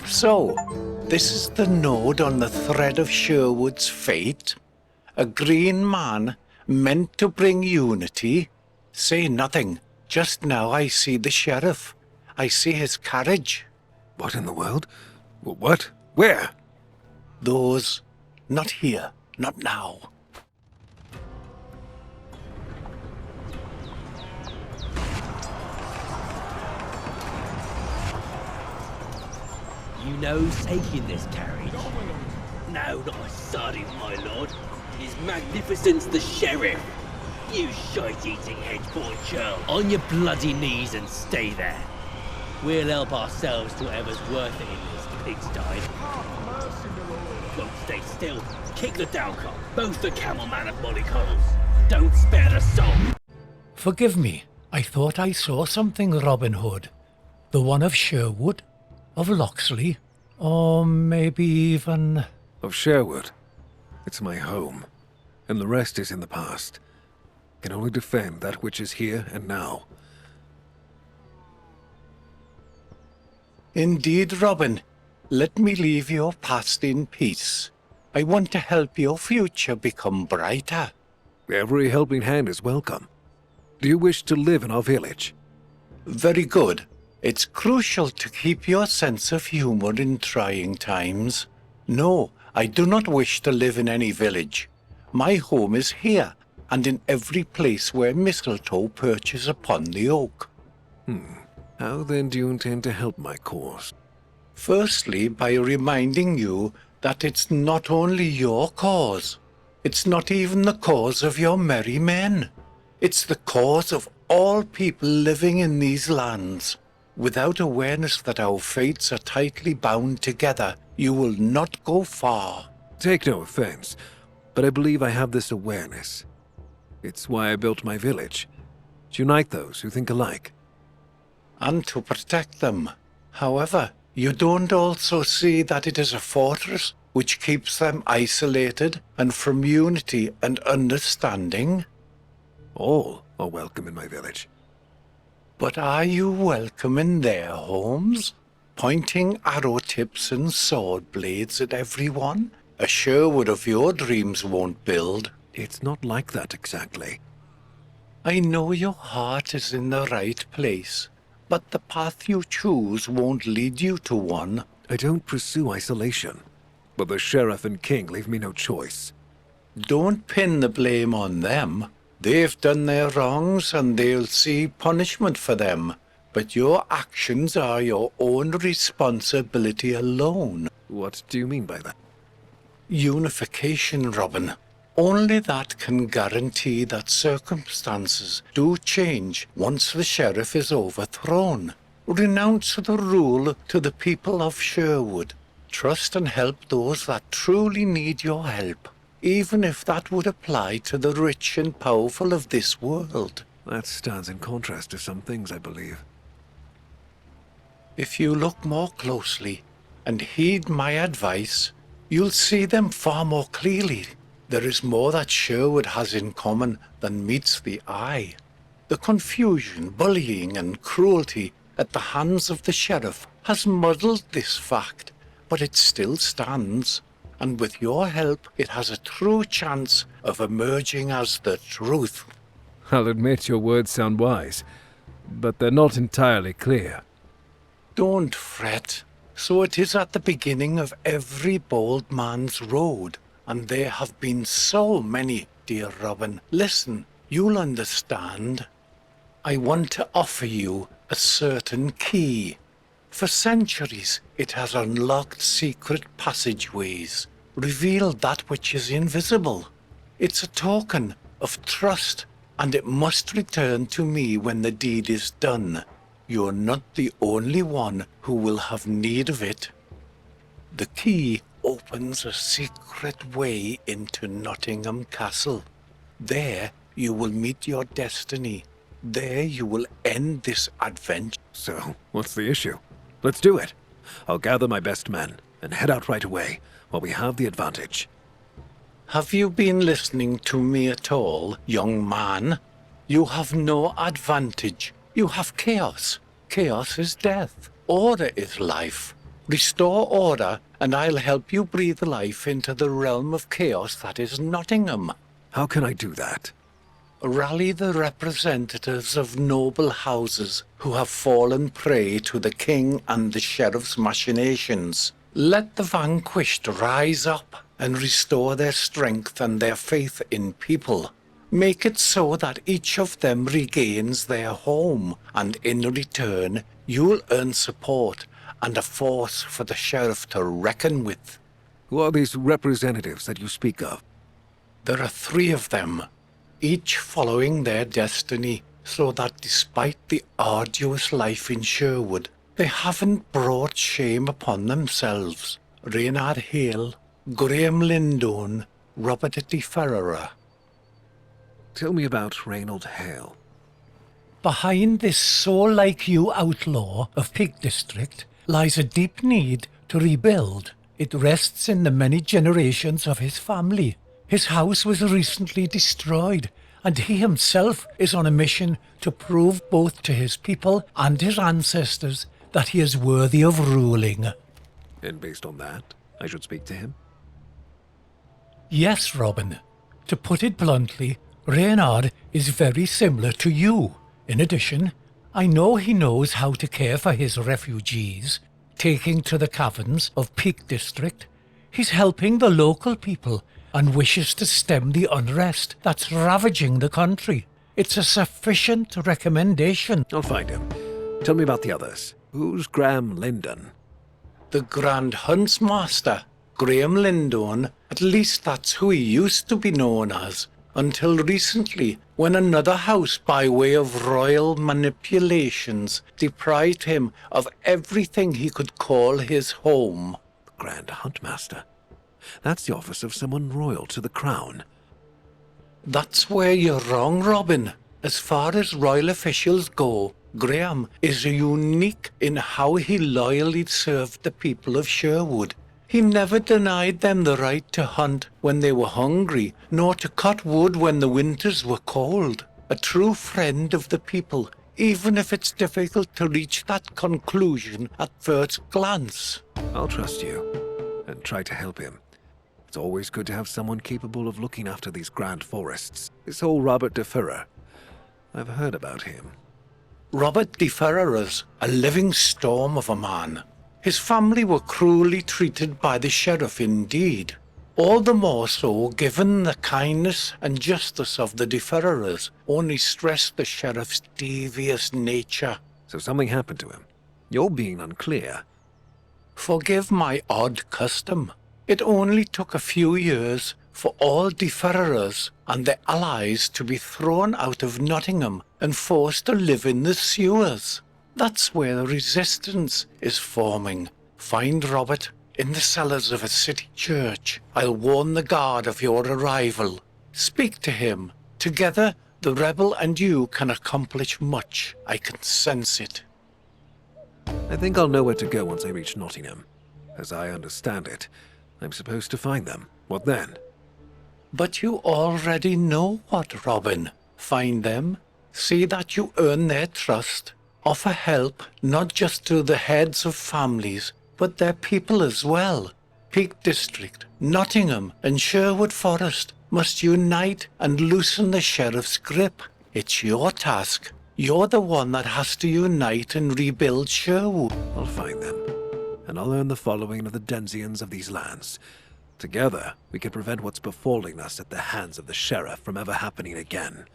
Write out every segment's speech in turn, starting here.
So, this is the node on the thread of Sherwood's fate? A green man meant to bring unity? Say nothing. Just now I see the sheriff. I see his carriage. What in the world? What? Where? Those. Not here. Not now. You know who's taking this carriage? No, not a sardine, my lord. His Magnificence the Sheriff. You shite-eating hedge-born churl. On your bloody knees and stay there. We'll help ourselves to whatever's worth it in this pigsty. Won't stay still. Kick the dowcop. Both the camelman and mollycoddles. Don't spare the soul. Forgive me. I thought I saw something, Robin Hood. The one of Sherwood? Of Locksley? Or maybe even... Of Sherwood. It's my home. And the rest is in the past. Can only defend that which is here and now. Indeed, Robin. Let me leave your past in peace. I want to help your future become brighter. Every helping hand is welcome. Do you wish to live in our village? Very good. It's crucial to keep your sense of humor in trying times. No, I do not wish to live in any village. My home is here, and in every place where mistletoe perches upon the oak. How then do you intend to help my cause? Firstly, by reminding you that it's not only your cause. It's not even the cause of your merry men. It's the cause of all people living in these lands. Without awareness that our fates are tightly bound together, you will not go far. Take no offense, but I believe I have this awareness. It's why I built my village. To unite those who think alike. And to protect them. However, you don't also see that it is a fortress which keeps them isolated and from unity and understanding? All are welcome in my village. But are you welcome in their homes? Pointing arrow tips and sword blades at everyone? A Sherwood of your dreams won't build. It's not like that exactly. I know your heart is in the right place, but the path you choose won't lead you to one. I don't pursue isolation, but the sheriff and king leave me no choice. Don't pin the blame on them. They've done their wrongs and they'll see punishment for them. But your actions are your own responsibility alone. What do you mean by that? Unification, Robin. Only that can guarantee that circumstances do change once the sheriff is overthrown. Renounce the rule to the people of Sherwood. Trust and help those that truly need your help, even if that would apply to the rich and powerful of this world. That stands in contrast to some things, I believe. If you look more closely and heed my advice, you'll see them far more clearly. There is more that Sherwood has in common than meets the eye. The confusion, bullying, and cruelty at the hands of the sheriff has muddled this fact, but it still stands. And with your help, it has a true chance of emerging as the truth. I'll admit your words sound wise, but they're not entirely clear. Don't fret. So it is at the beginning of every bold man's road, and there have been so many, dear Robin. Listen, you'll understand. I want to offer you a certain key. For centuries, it has unlocked secret passageways, revealed that which is invisible. It's a token of trust, and it must return to me when the deed is done. You're not the only one who will have need of it. The key opens a secret way into Nottingham Castle. There you will meet your destiny. There you will end this adventure. So, what's the issue? Let's do it. I'll gather my best men and head out right away while we have the advantage. Have you been listening to me at all, young man? You have no advantage. You have chaos. Chaos is death. Order is life. Restore order, and I'll help you breathe life into the realm of chaos that is Nottingham. How can I do that? Rally the representatives of noble houses who have fallen prey to the king and the sheriff's machinations. Let the vanquished rise up and restore their strength and their faith in people. Make it so that each of them regains their home, and in return, you'll earn support and a force for the sheriff to reckon with. Who are these representatives that you speak of? There are 3 of them, each following their destiny, so that despite the arduous life in Sherwood, they haven't brought shame upon themselves. Reynard Hale, Graham Lindon, Robert de Ferrera. Tell me about Reynold Hale. Behind this so-like-you outlaw of Peak District lies a deep need to rebuild. It rests in the many generations of his family. His house was recently destroyed, and he himself is on a mission to prove both to his people and his ancestors that he is worthy of ruling. And based on that, I should speak to him? Yes, Robin. To put it bluntly, Reynard is very similar to you. In addition, I know he knows how to care for his refugees, taking to the caverns of Peak District. He's helping the local people and wishes to stem the unrest that's ravaging the country. It's a sufficient recommendation. I'll find him. Tell me about the others. Who's Graham Lindon? The Grand Huntsmaster, Graham Lindon, at least that's who he used to be known as, until recently, when another house by way of royal manipulations deprived him of everything he could call his home. The Grand Huntmaster. That's the office of someone royal to the crown. That's where you're wrong, Robin. As far as royal officials go, Graham is unique in how he loyally served the people of Sherwood. He never denied them the right to hunt when they were hungry, nor to cut wood when the winters were cold. A true friend of the people, even if it's difficult to reach that conclusion at first glance. I'll trust you, and try to help him. It's always good to have someone capable of looking after these grand forests. This whole Robert de Ferrer, I've heard about him. Robert de Ferrera's a living storm of a man. His family were cruelly treated by the sheriff indeed. All the more so given the kindness and justice of the de Ferreras only stressed the sheriff's devious nature. So something happened to him. You're being unclear. Forgive my odd custom. It only took a few years for all de Ferreras and their allies to be thrown out of Nottingham and forced to live in the sewers. That's where the resistance is forming. Find Robert in the cellars of a city church. I'll warn the guard of your arrival. Speak to him. Together, the rebel and you can accomplish much. I can sense it. I think I'll know where to go once I reach Nottingham. As I understand it, I'm supposed to find them. What then? But you already know what, Robin. Find them, see that you earn their trust, offer help not just to the heads of families, but their people as well. Peak District, Nottingham, and Sherwood Forest must unite and loosen the sheriff's grip. It's your task. You're the one that has to unite and rebuild Sherwood. I'll find them, and I'll earn the following of the denizens of these lands. Together, we can prevent what's befalling us at the hands of the sheriff from ever happening again.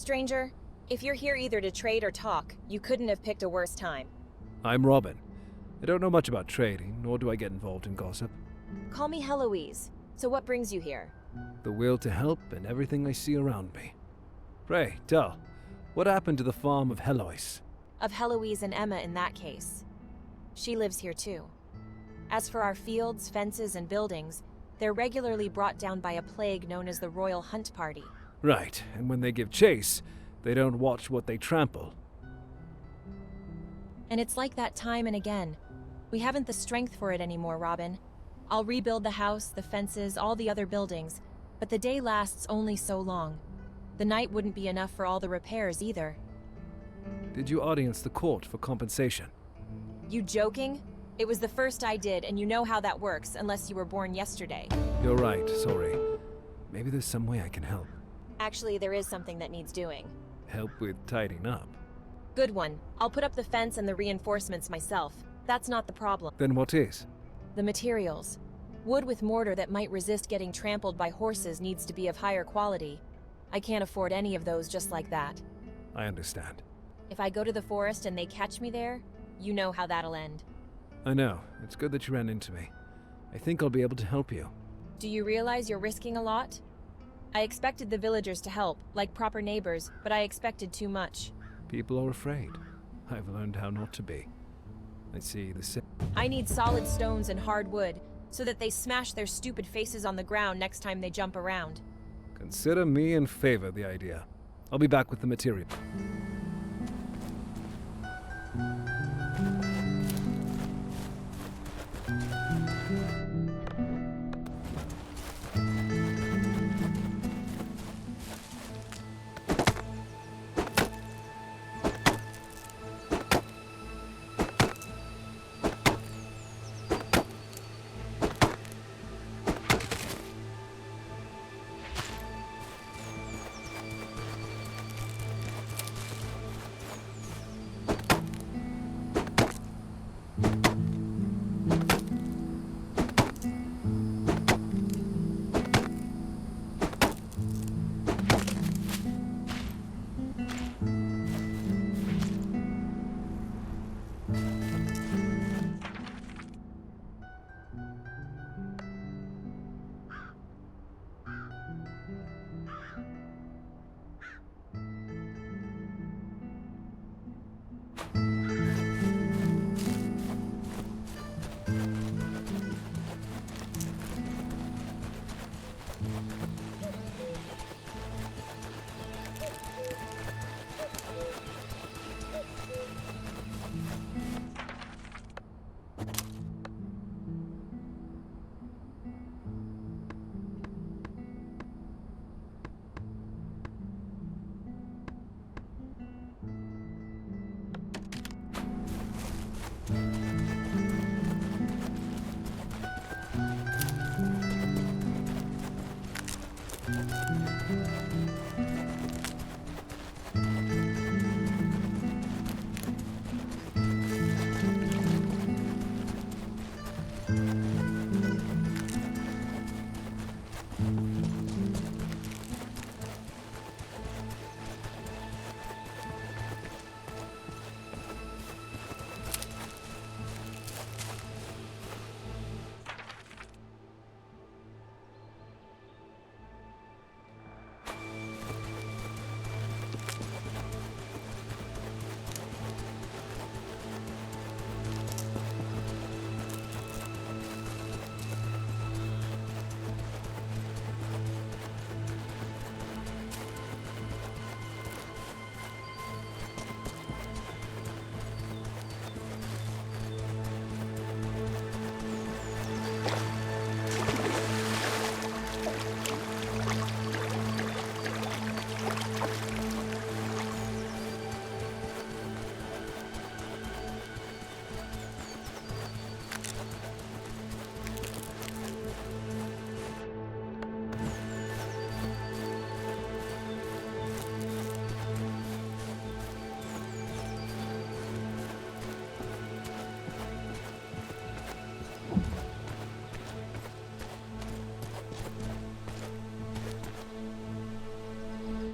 Stranger, if you're here either to trade or talk, you couldn't have picked a worse time. I'm Robin. I don't know much about trading, nor do I get involved in gossip. Call me Heloise. So what brings you here? The will to help and everything I see around me. Pray, tell, what happened to the farm of Heloise? Of Heloise and Emma in that case. She lives here too. As for our fields, fences, and buildings, they're regularly brought down by a plague known as the Royal Hunt Party. Right, and when they give chase, they don't watch what they trample. And it's like that time and again. We haven't the strength for it anymore, Robin. I'll rebuild the house, the fences, all the other buildings, but the day lasts only so long. The night wouldn't be enough for all the repairs either. Did you audience the court for compensation? You joking? It was the first I did, and you know how that works, unless you were born yesterday. You're right, sorry. Maybe there's some way I can help. Actually, there is something that needs doing. Help with tidying up. Good one. I'll put up the fence and the reinforcements myself. That's not the problem. Then what is? The materials. Wood with mortar that might resist getting trampled by horses needs to be of higher quality. I can't afford any of those just like that. I understand. If I go to the forest and they catch me there, you know how that'll end. I know. It's good that you ran into me. I think I'll be able to help you. Do you realize you're risking a lot? I expected the villagers to help, like proper neighbors, but I expected too much. People are afraid. I've learned how not to be. I see the I need solid stones and hard wood, so that they smash their stupid faces on the ground next time they jump around. Consider me and favor the idea. I'll be back with the material.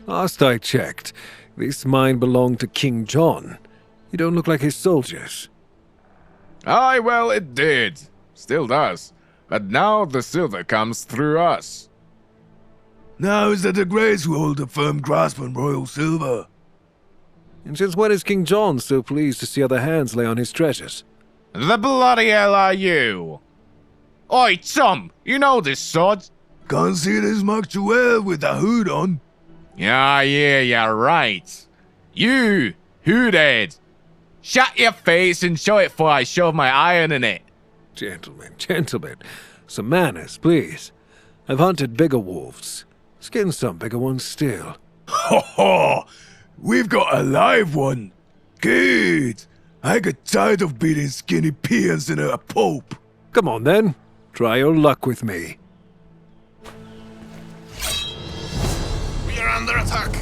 Last I checked, this mine belonged to King John. You don't look like his soldiers. Aye, well, it did. Still does. But now the silver comes through us. Now is that the Greys who hold a firm grasp on royal silver. And since when is King John so pleased to see other hands lay on his treasures? The bloody hell are you? Oi, Tom, you know this sod? Can't see this much too well with the hood on. Yeah, you're right. You, hoodhead. Shut your face and show it before I shove my iron in it. Gentlemen. Some manners, please. I've hunted bigger wolves. Skinned some bigger ones still. Ho ho! We've got a live one. Good. I get tired of beating skinny peons in a pope. Come on then. Try your luck with me. We are under attack.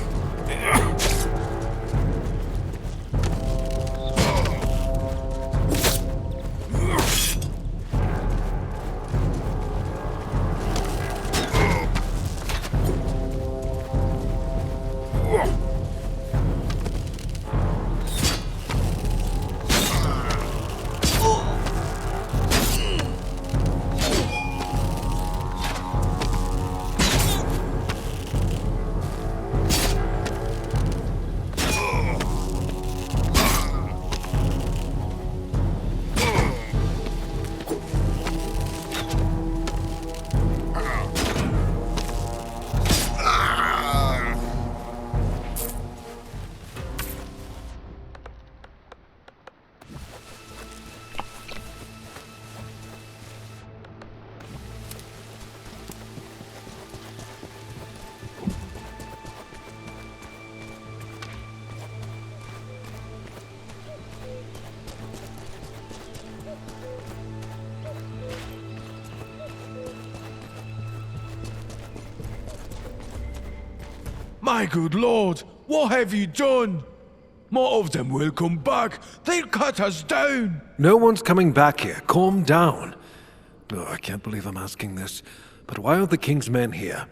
My good lord, what have you done? More of them will come back. They'll cut us down. No one's coming back here. Calm down. Oh, I can't believe I'm asking this. But why aren't the king's men here?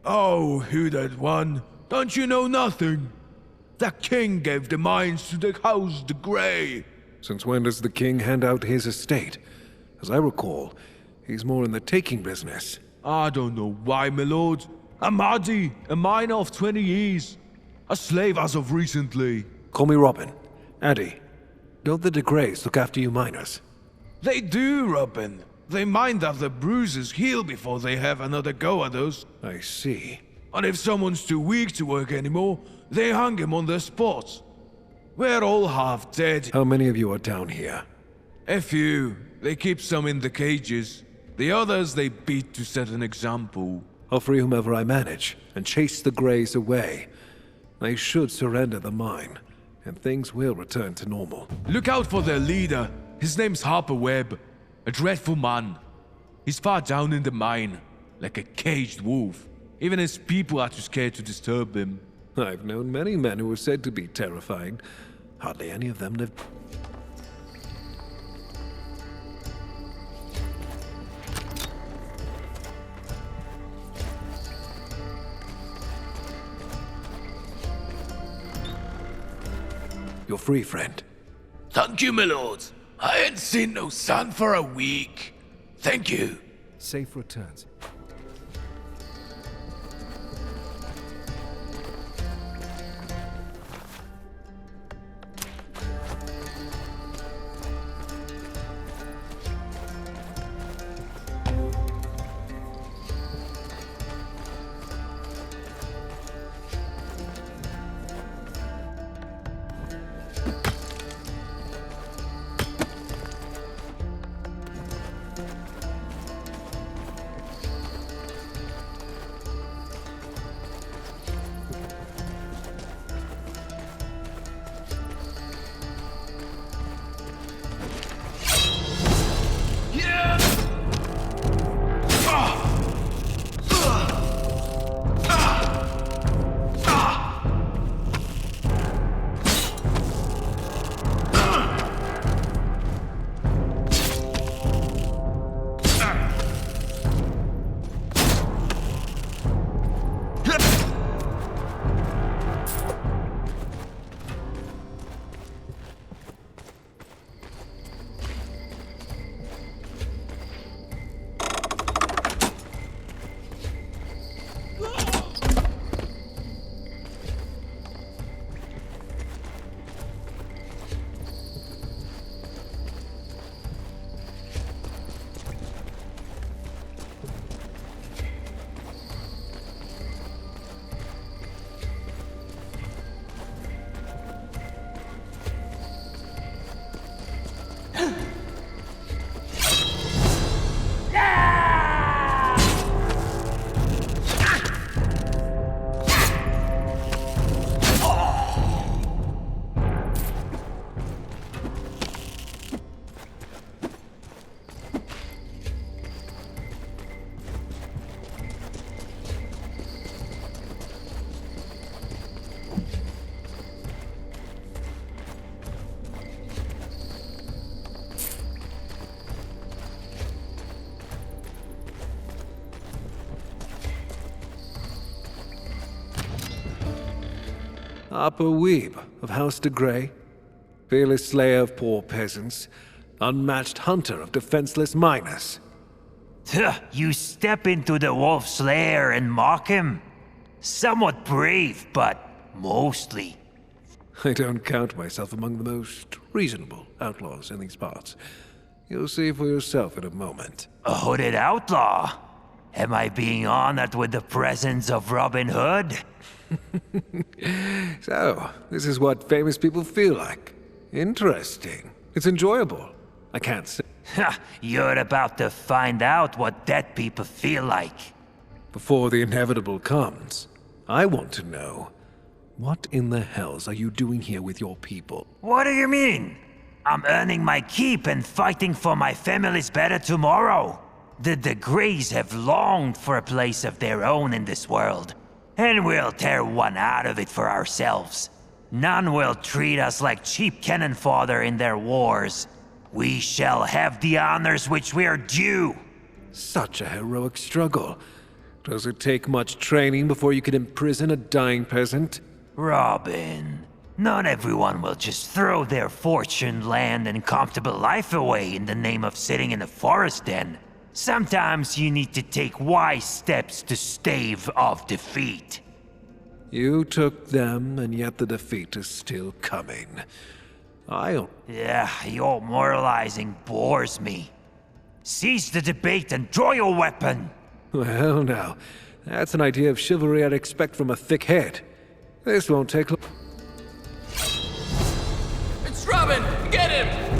Oh, hooded one, don't you know nothing? The king gave the mines to the House the Grey. Since when does the king hand out his estate? As I recall, he's more in the taking business. I don't know why, my lord. I'm Addy, a miner of 20 years. A slave as of recently. Call me Robin. Addy, don't the de Greys look after you miners? They do, Robin. They mind that the bruises heal before they have another go at us. I see. And if someone's too weak to work anymore, they hang him on the spot. We're all half dead. How many of you are down here? A few. They keep some in the cages. The others they beat to set an example. I'll free whomever I manage, and chase the Greys away. They should surrender the mine, and things will return to normal. Look out for their leader. His name's Harper Webb. A dreadful man. He's far down in the mine, like a caged wolf. Even his people are too scared to disturb him. I've known many men who were said to be terrifying. Hardly any of them lived. You're free, friend. Thank you, my lord. I ain't seen no sun for a week. Thank you. Safe returns. Harper Weeb of House de Grey, fearless slayer of poor peasants, unmatched hunter of defenseless miners. You step into the wolf's lair and mock him? Somewhat brave, but mostly. I don't count myself among the most reasonable outlaws in these parts. You'll see for yourself in a moment. A hooded outlaw? Am I being honored with the presence of Robin Hood? So, this is what famous people feel like. Interesting. It's enjoyable. I can't say. You're about to find out what dead people feel like. Before the inevitable comes, I want to know, what in the hells are you doing here with your people? What do you mean? I'm earning my keep and fighting for my family's better tomorrow. The Greys have longed for a place of their own in this world, and we'll tear one out of it for ourselves. None will treat us like cheap cannon fodder in their wars. We shall have the honors which we are due. Such a heroic struggle. Does it take much training before you can imprison a dying peasant? Robin, not everyone will just throw their fortune, land, and comfortable life away in the name of sitting in a forest den. Sometimes you need to take wise steps to stave off defeat. You took them, and yet the defeat is still coming. Yeah, your moralizing bores me. Cease the debate and draw your weapon! Well, now, that's an idea of chivalry I'd expect from a thick head. This won't take long. It's Robin! Get him!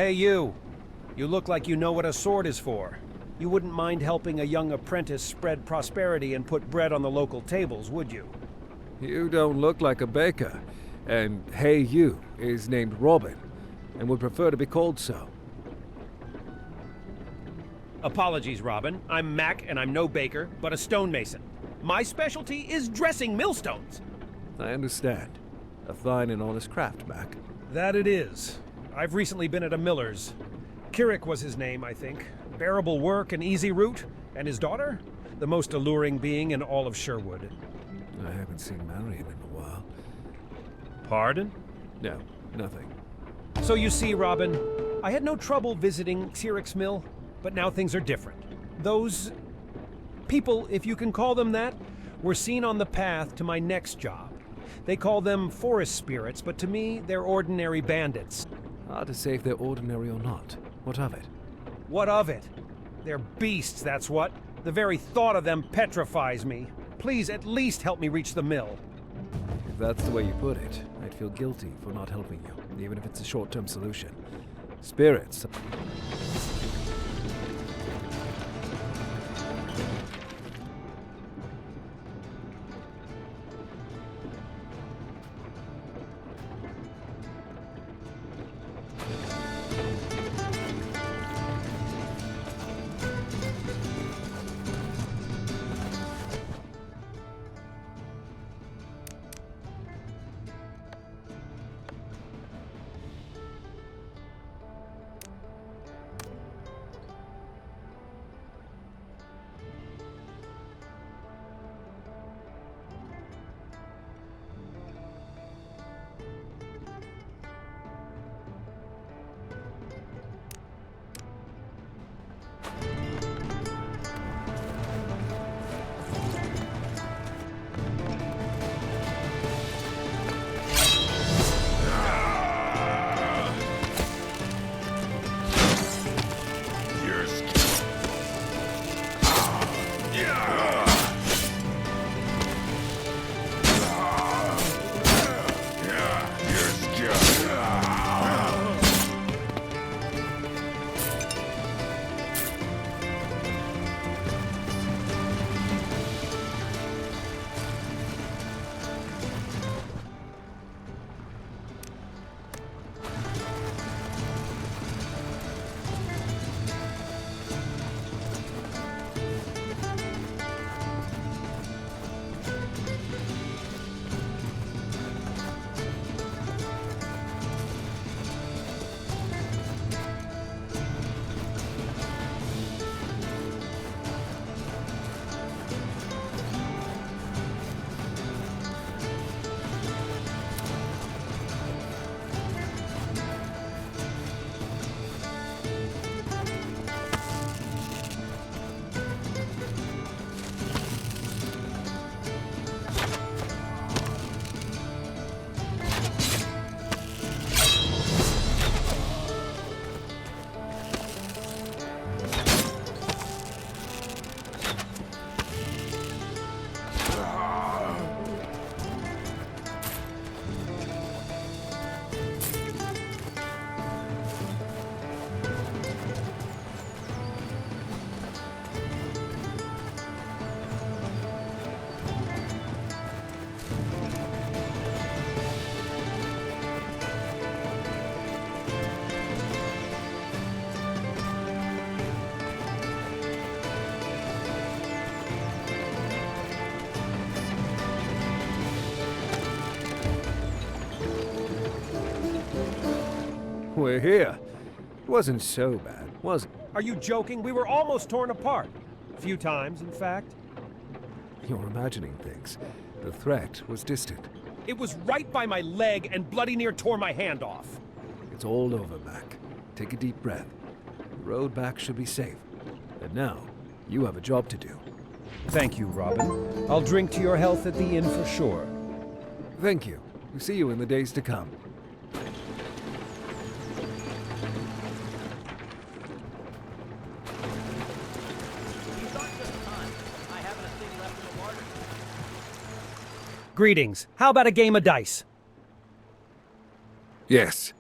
Hey, you. You look like you know what a sword is for. You wouldn't mind helping a young apprentice spread prosperity and put bread on the local tables, would you? You don't look like a baker. And Hey You is named Robin, and would prefer to be called so. Apologies, Robin. I'm Mac, and I'm no baker, but a stonemason. My specialty is dressing millstones. I understand. A fine and honest craft, Mac. That it is. I've recently been at a miller's. Kirik was his name, I think. Bearable work and easy route. And his daughter? The most alluring being in all of Sherwood. I haven't seen Marion in a while. Pardon? No, nothing. So you see, Robin, I had no trouble visiting Kirik's mill, but now things are different. Those people, if you can call them that, were seen on the path to my next job. They call them forest spirits, but to me, they're ordinary bandits. Hard to say if they're ordinary or not. What of it? What of it? They're beasts, that's what. The very thought of them petrifies me. Please at least help me reach the mill. If that's the way you put it, I'd feel guilty for not helping you, even if it's a short-term solution. Spirits. We're here. It wasn't so bad, was it? Are you joking? We were almost torn apart. A few times, in fact. You're imagining things. The threat was distant. It was right by my leg and bloody near tore my hand off. It's all over, Mac. Take a deep breath. The road back should be safe. And now, you have a job to do. Thank you, Robin. I'll drink to your health at the inn for sure. Thank you. We'll see you in the days to come. Greetings. How about a game of dice? Yes.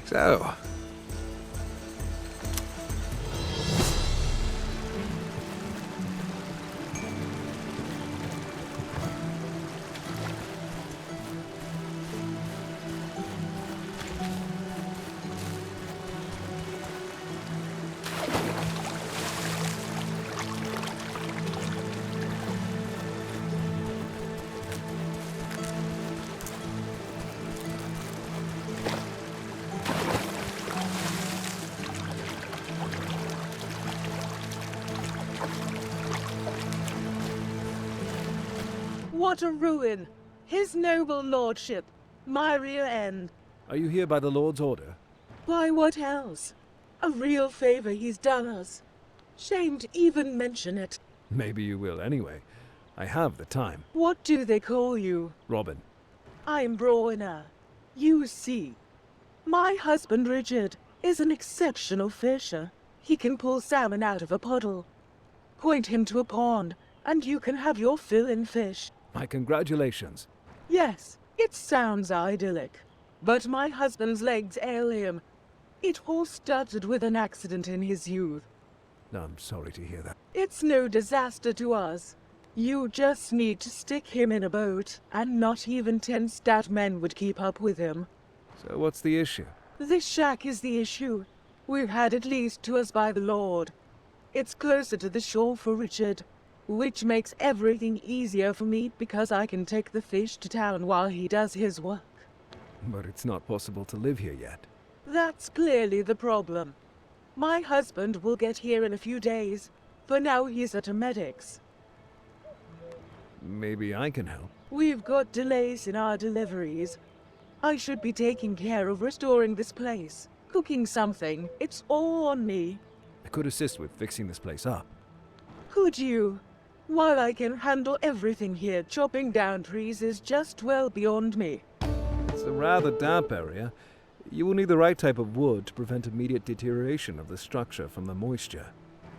So, What a ruin! His noble lordship, my rear end. Are you here by the Lord's order? By what else? A real favor he's done us. Shame to even mention it. Maybe you will anyway. I have the time. What do they call you? Robin. I'm Brawner. You see, my husband Richard is an exceptional fisher. He can pull salmon out of a puddle. Point him to a pond, and you can have your fill in fish. My congratulations. Yes, it sounds idyllic. But my husband's legs ail him. It all started with an accident in his youth. I'm sorry to hear that. It's no disaster to us. You just need to stick him in a boat, and not even 10 stout men would keep up with him. So what's the issue? This shack is the issue. We've had it leased to us by the Lord. It's closer to the shore for Richard, which makes everything easier for me because I can take the fish to town while he does his work. But it's not possible to live here yet. That's clearly the problem. My husband will get here in a few days. For now, he's at a medic's. Maybe I can help. We've got delays in our deliveries. I should be taking care of restoring this place. Cooking something. It's all on me. I could assist with fixing this place up. Could you? While I can handle everything here, chopping down trees is just well beyond me. It's a rather damp area. You will need the right type of wood to prevent immediate deterioration of the structure from the moisture.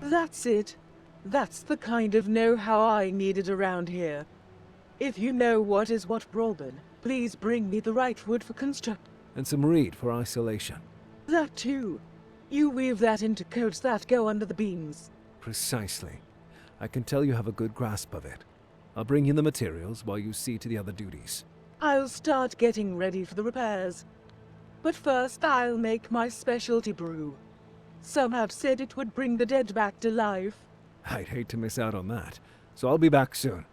That's it. That's the kind of know-how I needed around here. If you know what is what, Robin, please bring me the right wood for construction. And some reed for isolation. That too. You weave that into coats that go under the beams. Precisely. I can tell you have a good grasp of it. I'll bring you the materials while you see to the other duties. I'll start getting ready for the repairs. But first I'll make my specialty brew. Some have said it would bring the dead back to life. I'd hate to miss out on that, so I'll be back soon.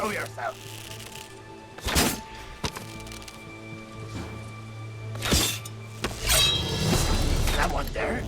Show yourself. Someone there?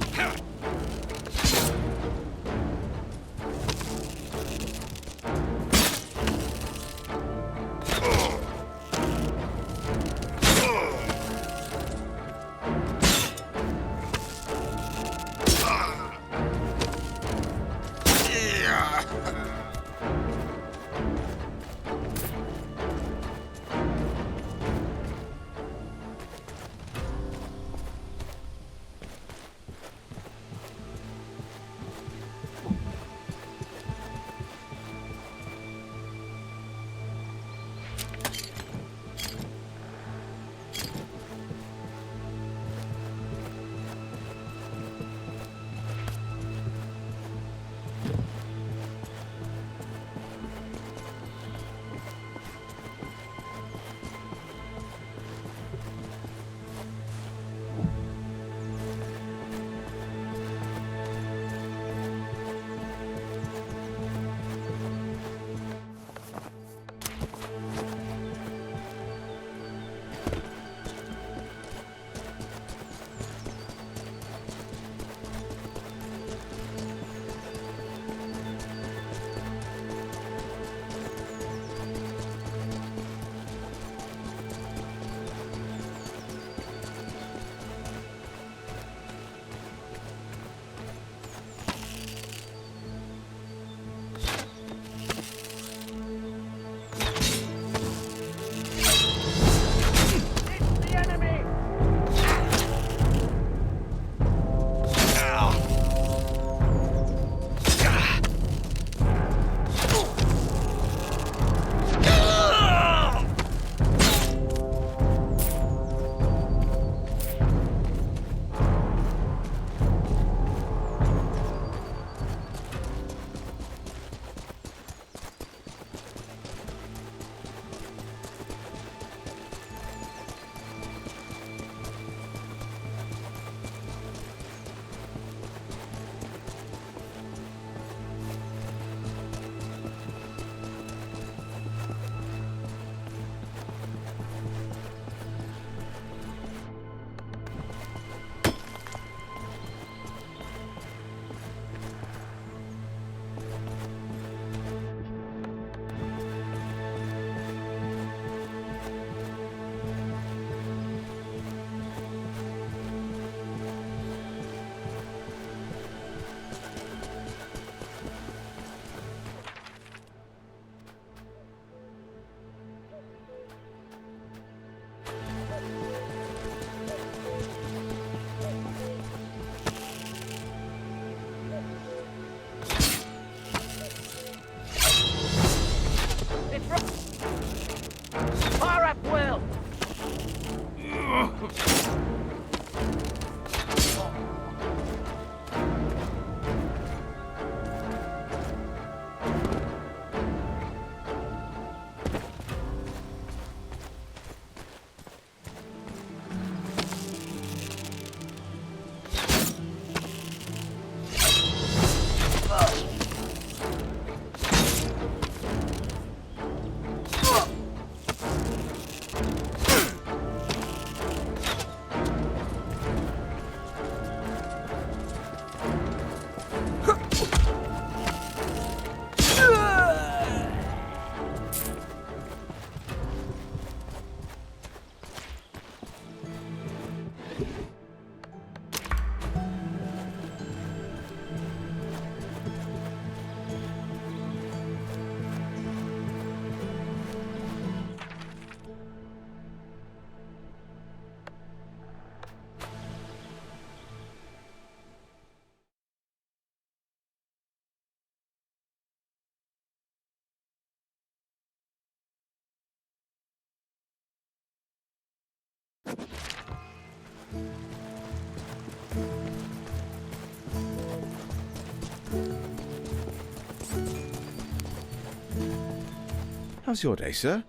How's your day, sir?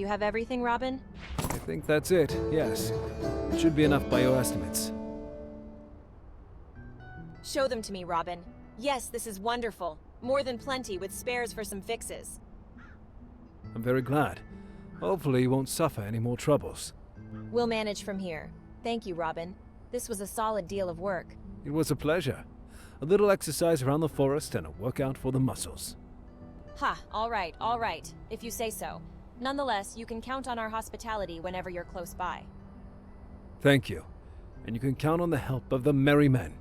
you have everything, Robin? I think that's it, yes. It should be enough by your estimates. Show them to me, Robin. Yes, this is wonderful. More than plenty, with spares for some fixes. I'm very glad. Hopefully you won't suffer any more troubles. We'll manage from here. Thank you, Robin. This was a solid deal of work. It was a pleasure. A little exercise around the forest and a workout for the muscles. Ha, all right, if you say so. Nonetheless, you can count on our hospitality whenever you're close by. Thank you. And you can count on the help of the merry men.